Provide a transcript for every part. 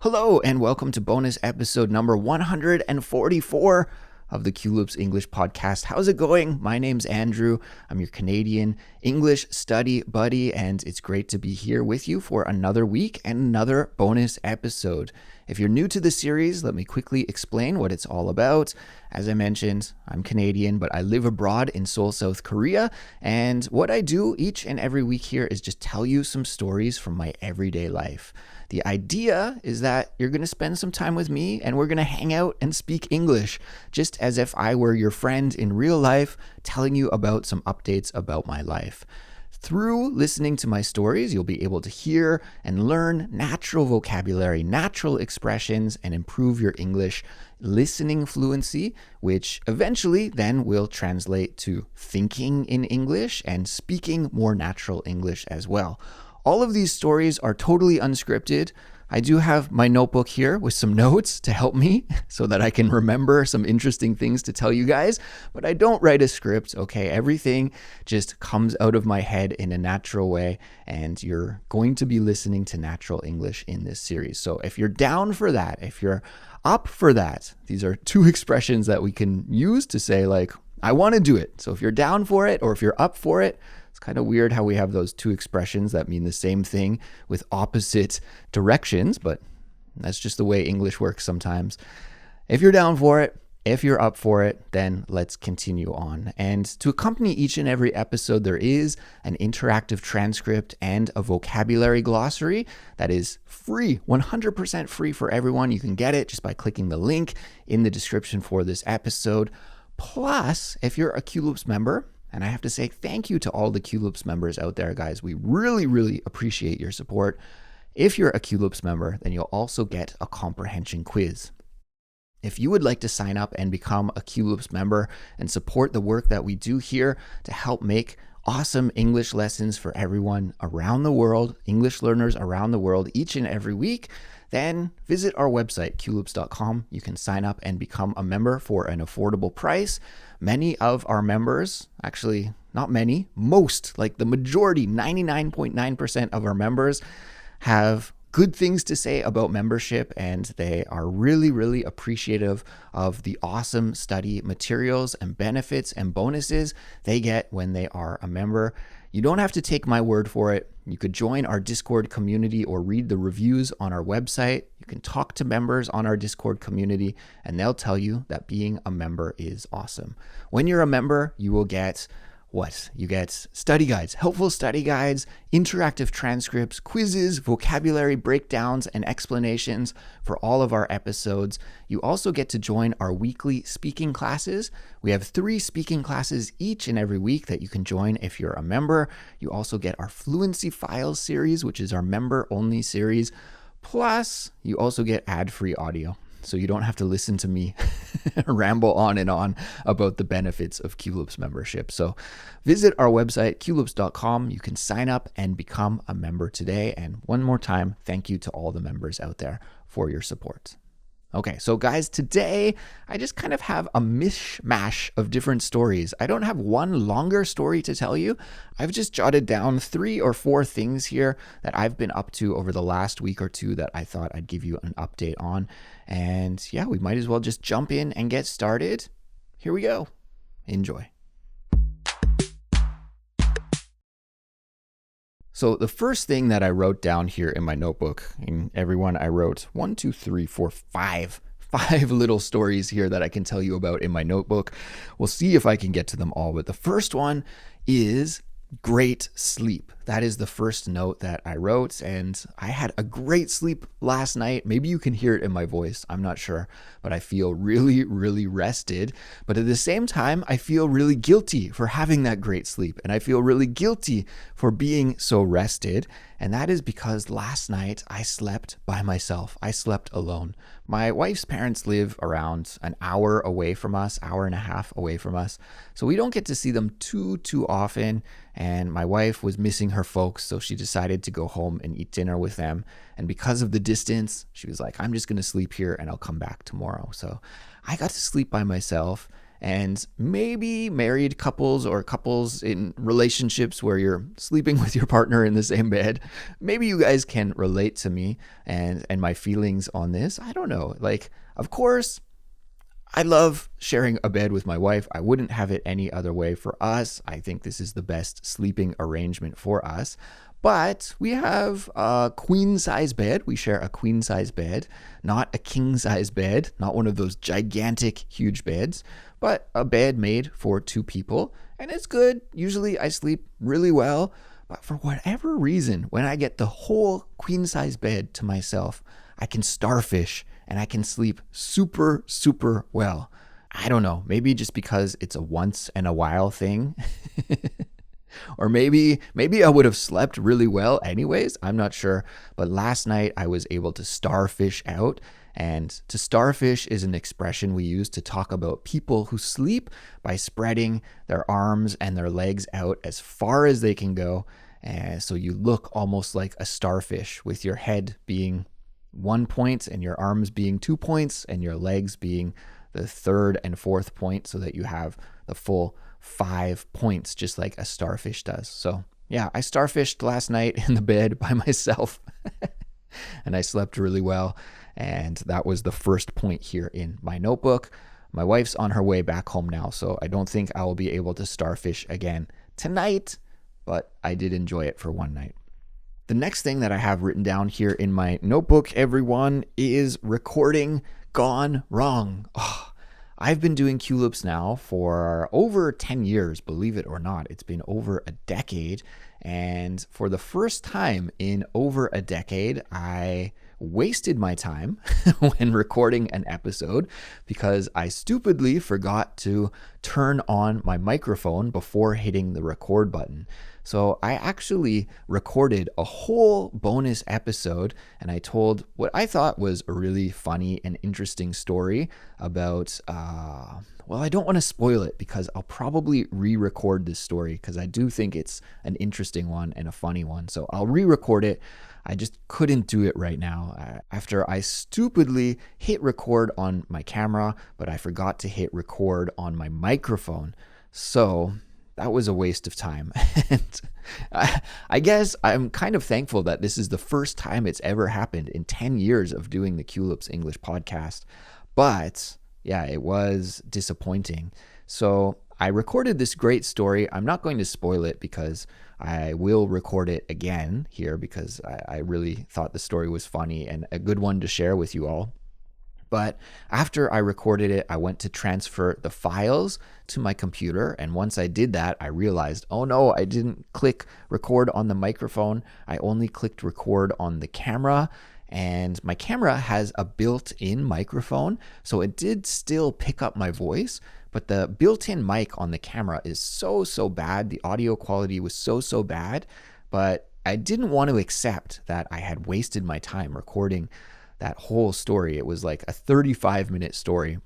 Hello and welcome to bonus episode number 144 of the Culips English podcast. How's it going? My name's Andrew. I'm your Canadian English study buddy, and it's great to be here with you for another week and another bonus episode. If you're new to the series, let me quickly explain what it's all about. As I mentioned, I'm Canadian, but I live abroad in Seoul, South Korea, and what I do each and every week here is just tell you some stories from my everyday life. The idea is that you're going to spend some time with me and we're going to hang out and speak English, just as if I were your friend in real life, telling you about some updates about my life. Through listening to my stories, you'll be able to hear and learn natural vocabulary, natural expressions, and improve your English listening fluency, which eventually then will translate to thinking in English and speaking more natural English as well. All of these stories are totally unscripted. I do have my notebook here with some notes to help me so that I can remember some interesting things to tell you guys, but I don't write a script, okay? Everything just comes out of my head in a natural way, and you're going to be listening to natural English in this series. So if you're down for that, if you're up for that, these are two expressions that we can use to say like, I want to do it. So if you're down for it or if you're up for it, it's kind of weird how we have those two expressions that mean the same thing with opposite directions, but that's just the way English works sometimes. If you're down for it, if you're up for it, then let's continue on. And to accompany each and every episode, there is an interactive transcript and a vocabulary glossary that is free, 100% free for everyone. You can get it just by clicking the link in the description for this episode. Plus, if you're a Culips member, and I have to say thank you to all the Culips members out there, guys. We really, really appreciate your support. If you're a Culips member, then you'll also get a comprehension quiz. If you would like to sign up and become a Culips member and support the work that we do here to help make awesome English lessons for everyone around the world, English learners around the world each and every week, then visit our website, culips.com. You can sign up and become a member for an affordable price. Many of our members, actually not many, most, like the majority, 99.9% of our members have good things to say about membership, and they are really, really appreciative of the awesome study materials and benefits and bonuses they get when they are a member. You don't have to take my word for it. You could join our Discord community or read the reviews on our website. You can talk to members on our Discord community, and they'll tell you that being a member is awesome. When you're a member, you will get what? You get study guides, helpful study guides, interactive transcripts, quizzes, vocabulary breakdowns, and explanations for all of our episodes. You also get to join our weekly speaking classes. We have 3 speaking classes each and every week that you can join if you're a member. You also get our Fluency Files series, which is our member-only series. Plus, you also get ad-free audio, so you don't have to listen to me ramble on and on about the benefits of Culips membership. So visit our website, culips.com. You can sign up and become a member today. And one more time, thank you to all the members out there for your support. Okay, so guys, today I just kind of have a mishmash of different stories. I don't have one longer story to tell you. I've just jotted down 3 or 4 things here that I've been up to over the last week or two that I thought I'd give you an update on. And yeah, we might as well just jump in and get started. Here we go. Enjoy. So the first thing that I wrote down here in my notebook, and everyone, I wrote 5 little stories here that I can tell you about in my notebook. We'll see if I can get to them all. But the first one is great sleep. That is the first note that I wrote, and I had a great sleep last night. Maybe you can hear it in my voice. I'm not sure, but I feel really, really rested. But at the same time, I feel really guilty for having that great sleep, and I feel really guilty for being so rested. And that is because last night I slept by myself. I slept alone. My wife's parents live around an hour away from us, hour and a half away from us. So we don't get to see them too often. And my wife was missing her folks, so she decided to go home and eat dinner with them. And because of the distance, she was like, I'm just going to sleep here and I'll come back tomorrow. So I got to sleep by myself. And maybe married couples or couples in relationships where you're sleeping with your partner in the same bed, maybe you guys can relate to me and my feelings on this. I don't know. Like, of course, I love sharing a bed with my wife. I wouldn't have it any other way for us. I think this is the best sleeping arrangement for us. But we have a queen size bed. We share a queen size bed, not a king size bed, not one of those gigantic, huge beds, but a bed made for two people. And it's good. Usually I sleep really well. But for whatever reason, when I get the whole queen size bed to myself, I can starfish and I can sleep super, super well. I don't know, maybe just because it's a once in a while thing. Or maybe I would have slept really well anyways. I'm not sure. But last night I was able to starfish out. And to starfish is an expression we use to talk about people who sleep by spreading their arms and their legs out as far as they can go. So you look almost like a starfish with your head being 1 point and your arms being 2 points and your legs being the third and fourth point, so that you have the full 5 points, just like a starfish does. So yeah, I starfished last night in the bed by myself and I slept really well. And that was the first point here in my notebook. My wife's on her way back home now, so I don't think I will be able to starfish again tonight, but I did enjoy it for one night. The next thing that I have written down here in my notebook, everyone, is recording gone wrong. Oh, I've been doing Culips now for over 10 years, believe it or not. It's been over a decade. And for the first time in over a decade, I wasted my time when recording an episode because I stupidly forgot to turn on my microphone before hitting the record button. So I actually recorded a whole bonus episode and I told what I thought was a really funny and interesting story about, well, I don't want to spoil it because I'll probably re-record this story because I do think it's an interesting one and a funny one. So I'll re-record it. I just couldn't do it right now after I stupidly hit record on my camera, but I forgot to hit record on my microphone. So that was a waste of time. And I guess I'm kind of thankful that this is the first time it's ever happened in 10 years of doing the Culips English podcast. But yeah, it was disappointing. So I recorded this great story. I'm not going to spoil it because I will record it again here because I really thought the story was funny and a good one to share with you all. But after I recorded it, I went to transfer the files to my computer. And once I did that, I realized, oh no, I didn't click record on the microphone. I only clicked record on the camera. And my camera has a built-in microphone, so it did still pick up my voice, but the built-in mic on the camera is so bad. The audio quality was so bad, but I didn't want to accept that I had wasted my time recording that whole story. It was like a 35-minute story.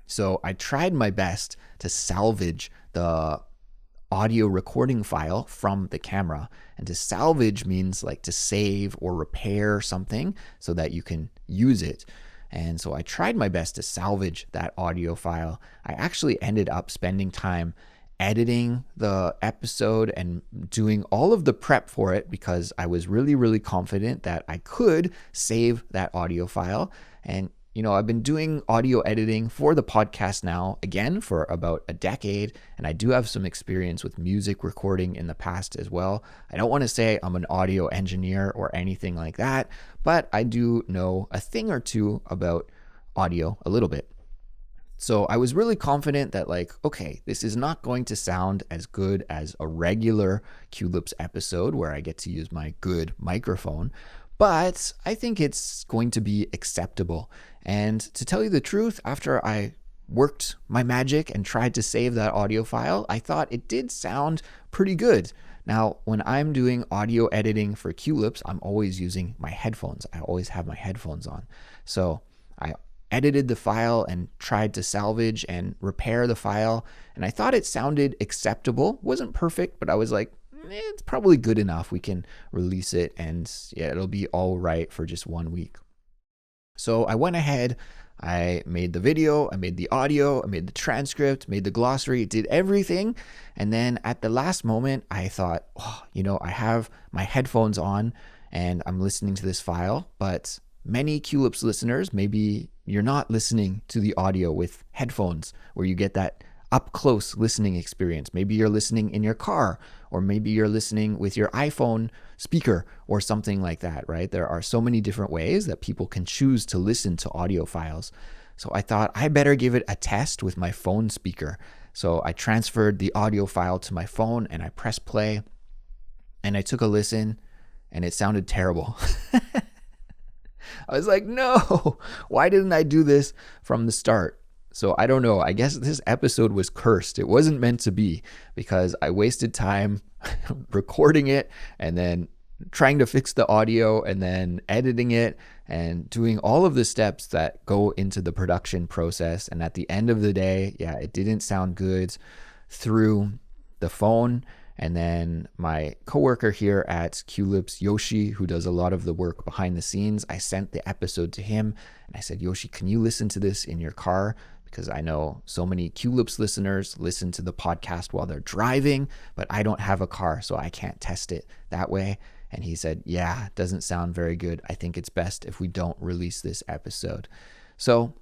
So I tried my best to salvage the audio recording file from the camera. And to salvage means like to save or repair something so that you can use it. And so I tried my best to salvage that audio file. I actually ended up spending time editing the episode and doing all of the prep for it because I was really confident that I could save that audio file. And you know, I've been doing audio editing for the podcast now, again, for about a decade, and I do have some experience with music recording in the past as well. I don't want to say I'm an audio engineer or anything like that, but I do know a thing or two about audio a little bit. So I was really confident that like, okay, this is not going to sound as good as a regular Culips episode where I get to use my good microphone, but I think it's going to be acceptable. And to tell you the truth, after I worked my magic and tried to save that audio file, I thought it did sound pretty good. Now, when I'm doing audio editing for Culips, I'm always using my headphones. I always have my headphones on. So I edited the file and tried to salvage and repair the file, and I thought it sounded acceptable. Wasn't perfect, but I was like, it's probably good enough. We can release it and yeah, it'll be all right for just 1 week. So I went ahead, I made the video, I made the audio, I made the transcript, made the glossary, did everything. And then at the last moment, I thought, oh, I have my headphones on and I'm listening to this file, but many Culips listeners, maybe you're not listening to the audio with headphones where you get that up close listening experience. Maybe you're listening in your car, or maybe you're listening with your iPhone speaker or something like that, right? There are so many different ways that people can choose to listen to audio files. So I thought I better give it a test with my phone speaker. So I transferred the audio file to my phone and I pressed play and I took a listen and it sounded terrible. I was like, no, why didn't I do this from the start? So I don't know. I guess this episode was cursed. It wasn't meant to be because I wasted time recording it and then trying to fix the audio and then editing it and doing all of the steps that go into the production process. And at the end of the day, it didn't sound good through the phone. And then my coworker here at Culips, Yoshi, who does a lot of the work behind the scenes, I sent the episode to him and I said, Yoshi, can you listen to this in your car? Because I know so many Culips listeners listen to the podcast while they're driving, but I don't have a car, so I can't test it that way. And he said, yeah, it doesn't sound very good. I think it's best if we don't release this episode. So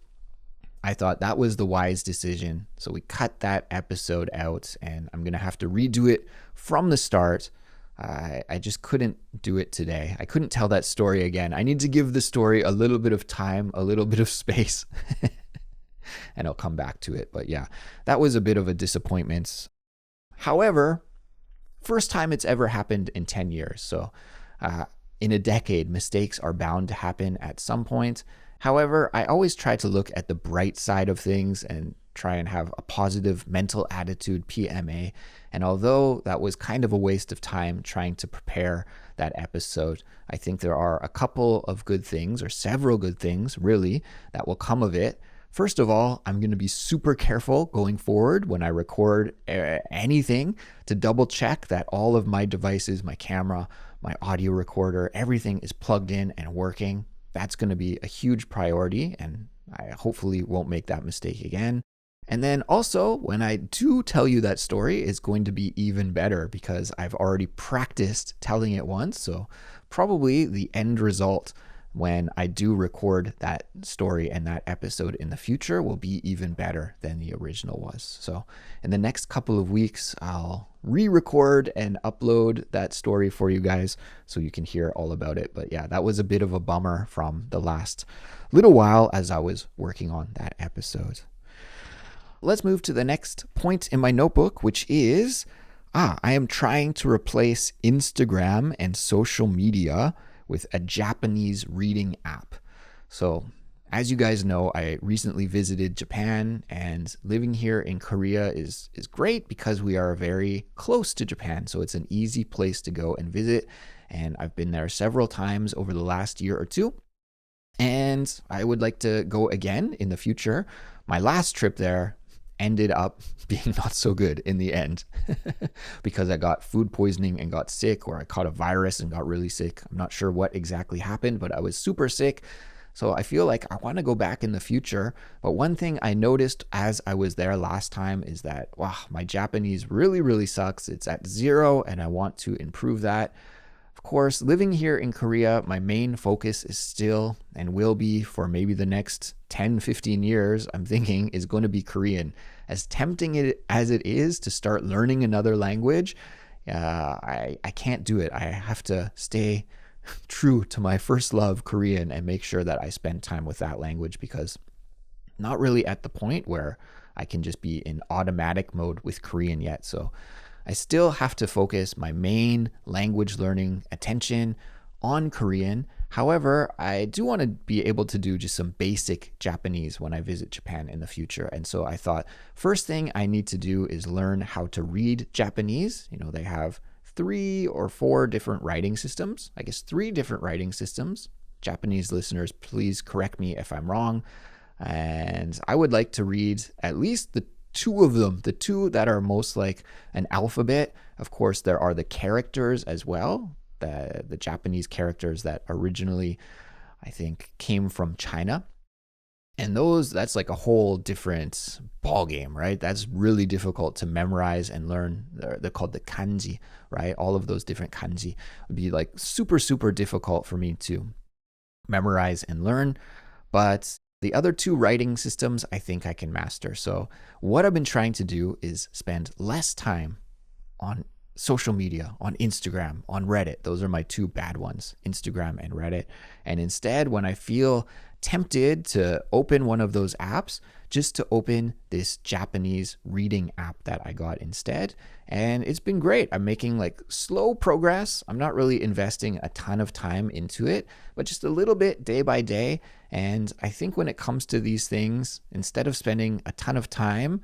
I thought that was the wise decision. So we cut that episode out and I'm going to have to redo it from the start. I just couldn't do it today. I couldn't tell that story again. I need to give the story a little bit of time, a little bit of space, and I'll come back to it. But yeah, that was a bit of a disappointment. However, first time it's ever happened in 10 years. So in a decade, mistakes are bound to happen at some point. However, I always try to look at the bright side of things and try and have a positive mental attitude, PMA. And although that was kind of a waste of time trying to prepare that episode, I think there are a couple of good things, or several good things really, that will come of it. First of all, I'm going to be super careful going forward when I record anything to double check that all of my devices, my camera, my audio recorder, everything is plugged in and working. That's going to be a huge priority, and I hopefully won't make that mistake again. And then also, when I do tell you that story, it's going to be even better because I've already practiced telling it once. So probably the end result when I do record that story and that episode in the future will be even better than the original was. So in the next couple of weeks, I'll re-record and upload that story for you guys so you can hear all about it. But yeah, that was a bit of a bummer from the last little while as I was working on that episode. Let's move to the next point in my notebook, which is, I am trying to replace Instagram and social media with a Japanese reading app. So as you guys know, I recently visited Japan, and living here in Korea is great because we are very close to Japan. So it's an easy place to go and visit. And I've been there several times over the last year or two. And I would like to go again in the future. My last trip there ended up being not so good in the end because I got food poisoning and got sick, or I caught a virus and got really sick. I'm not sure what exactly happened, but I was super sick. So I feel like I want to go back in the future. But one thing I noticed as I was there last time is that, wow, my Japanese really, really sucks. It's at 0 and I want to improve that. Of course, living here in Korea, my main focus is still and will be for maybe the next 10, 15 years, I'm thinking, is going to be Korean. As tempting as it is to start learning another language, I can't do it. I have to stay true to my first love, Korean, and make sure that I spend time with that language, because not really at the point where I can just be in automatic mode with Korean yet. So I still have to focus my main language learning attention on Korean. However, I do want to be able to do just some basic Japanese when I visit Japan in the future. And so I thought, first thing I need to do is learn how to read Japanese. You know, they have 3 or 4 different writing systems. I guess 3 different writing systems. Japanese listeners, please correct me if I'm wrong. And I would like to read at least the 2 of them, the 2 that are most like an alphabet. Of course, there are the characters as well, the Japanese characters that originally I think came from China. And that's like a whole different ball game, right? That's really difficult to memorize and learn. They're called the kanji, right? All of those different kanji would be like super, super difficult for me to memorize and learn. But the other two writing systems, I think I can master. So what I've been trying to do is spend less time on social media, on Instagram, on Reddit. Those are my two bad ones, Instagram and Reddit. And instead, when I feel tempted to open one of those apps, just to open this Japanese reading app that I got instead. And it's been great. I'm making like slow progress. I'm not really investing a ton of time into it, but just a little bit day by day. And I think when it comes to these things, instead of spending a ton of time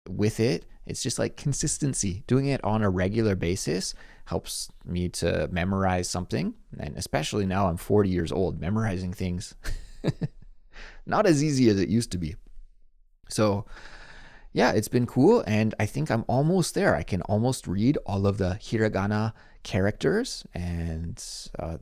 with it, it's just like consistency. Doing it on a regular basis helps me to memorize something. And especially now I'm 40 years old, memorizing things, not as easy as it used to be. So yeah, it's been cool. And I think I'm almost there. I can almost read all of the hiragana characters. And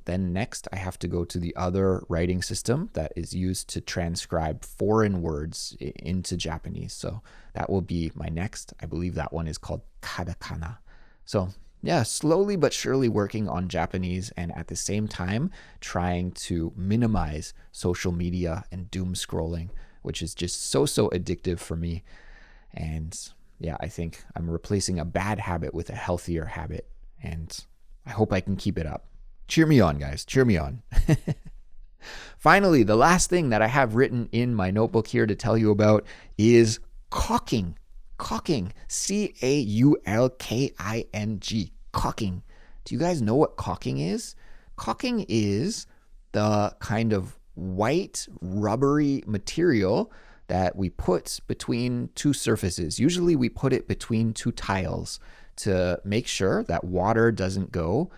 then next I have to go to the other writing system that is used to transcribe foreign words into Japanese. So that will be my next. I believe that one is called katakana. So yeah, slowly but surely working on Japanese, and at the same time trying to minimize social media and doom scrolling, which is just so addictive for me. And yeah, I think I'm replacing a bad habit with a healthier habit, and I hope I can keep it up. Cheer me on, guys. Cheer me on. Finally, the last thing that I have written in my notebook here to tell you about is caulking. Caulking. Caulking. Caulking. Do you guys know what caulking is? Caulking is the kind of white rubbery material that we put between two surfaces. Usually we put it between two tiles to make sure that water doesn't go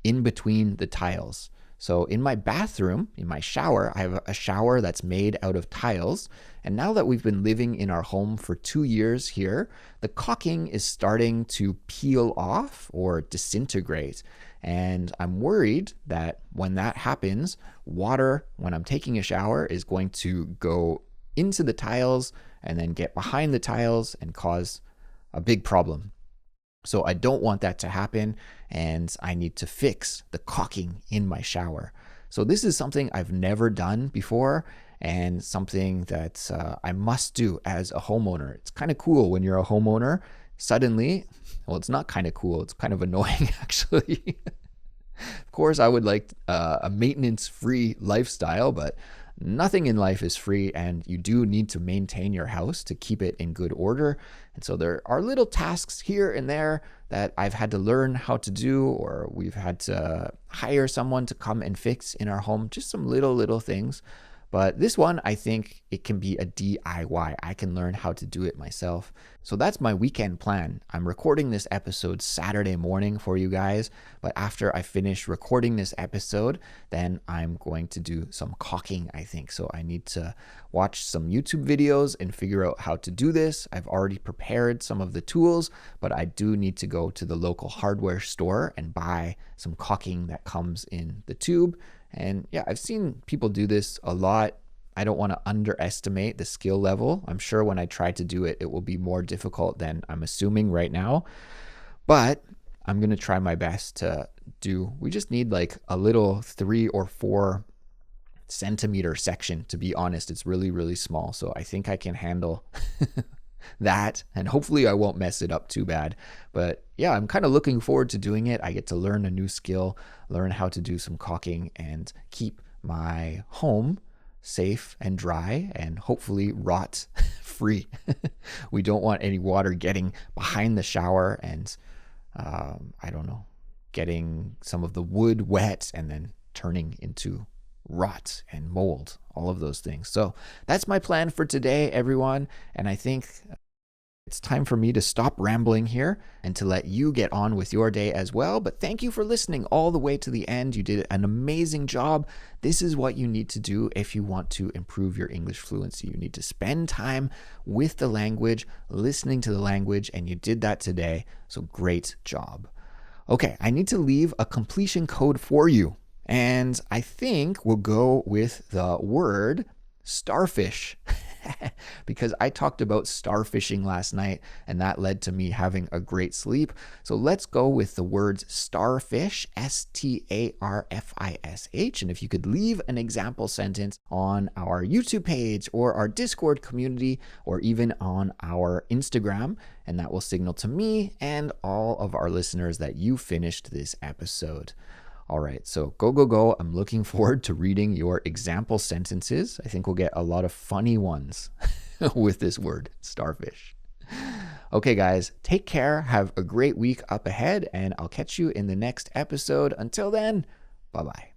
in between the tiles. So in my bathroom, in my shower, I have a shower that's made out of tiles. And now that we've been living in our home for 2 years here, the caulking is starting to peel off or disintegrate. And I'm worried that when that happens, water, when I'm taking a shower, is going to go into the tiles and then get behind the tiles and cause a big problem. So I don't want that to happen, and I need to fix the caulking in my shower. So this is something I've never done before, and something that I must do as a homeowner. It's kind of cool when you're a homeowner. Suddenly, well, it's not kind of cool. It's kind of annoying, actually. Of course, I would like a maintenance-free lifestyle, but nothing in life is free, and you do need to maintain your house to keep it in good order. And so there are little tasks here and there that I've had to learn how to do, or we've had to hire someone to come and fix in our home, just some little things. But this one, I think it can be a DIY. I can learn how to do it myself. So that's my weekend plan. I'm recording this episode Saturday morning for you guys, but after I finish recording this episode, then I'm going to do some caulking, I think. So I need to watch some YouTube videos and figure out how to do this. I've already prepared some of the tools, but I do need to go to the local hardware store and buy some caulking that comes in the tube. And yeah, I've seen people do this a lot. I don't want to underestimate the skill level. I'm sure when I try to do it, it will be more difficult than I'm assuming right now. But I'm going to try my best to do. We just need like a little 3 or 4 centimeter section, to be honest. It's really small. So I think I can handle that, and hopefully I won't mess it up too bad. But yeah, I'm kind of looking forward to doing it. I get to learn a new skill, learn how to do some caulking, and keep my home safe and dry and hopefully rot free. We don't want any water getting behind the shower and I don't know, getting some of the wood wet and then turning into rot and mold, all of those things. So that's my plan for today, everyone. And I think it's time for me to stop rambling here and to let you get on with your day as well. But thank you for listening all the way to the end. You did an amazing job. This is what you need to do if you want to improve your English fluency. You need to spend time with the language, listening to the language, and you did that today. So great job. Okay, I need to leave a completion code for you. And I think we'll go with the word starfish because I talked about starfishing last night and that led to me having a great sleep. So let's go with the words starfish, Starfish. And if you could leave an example sentence on our YouTube page or our Discord community or even on our Instagram, and that will signal to me and all of our listeners that you finished this episode. All right, so go. I'm looking forward to reading your example sentences. I think we'll get a lot of funny ones with this word, starfish. Okay, guys, take care. Have a great week up ahead, and I'll catch you in the next episode. Until then, bye-bye.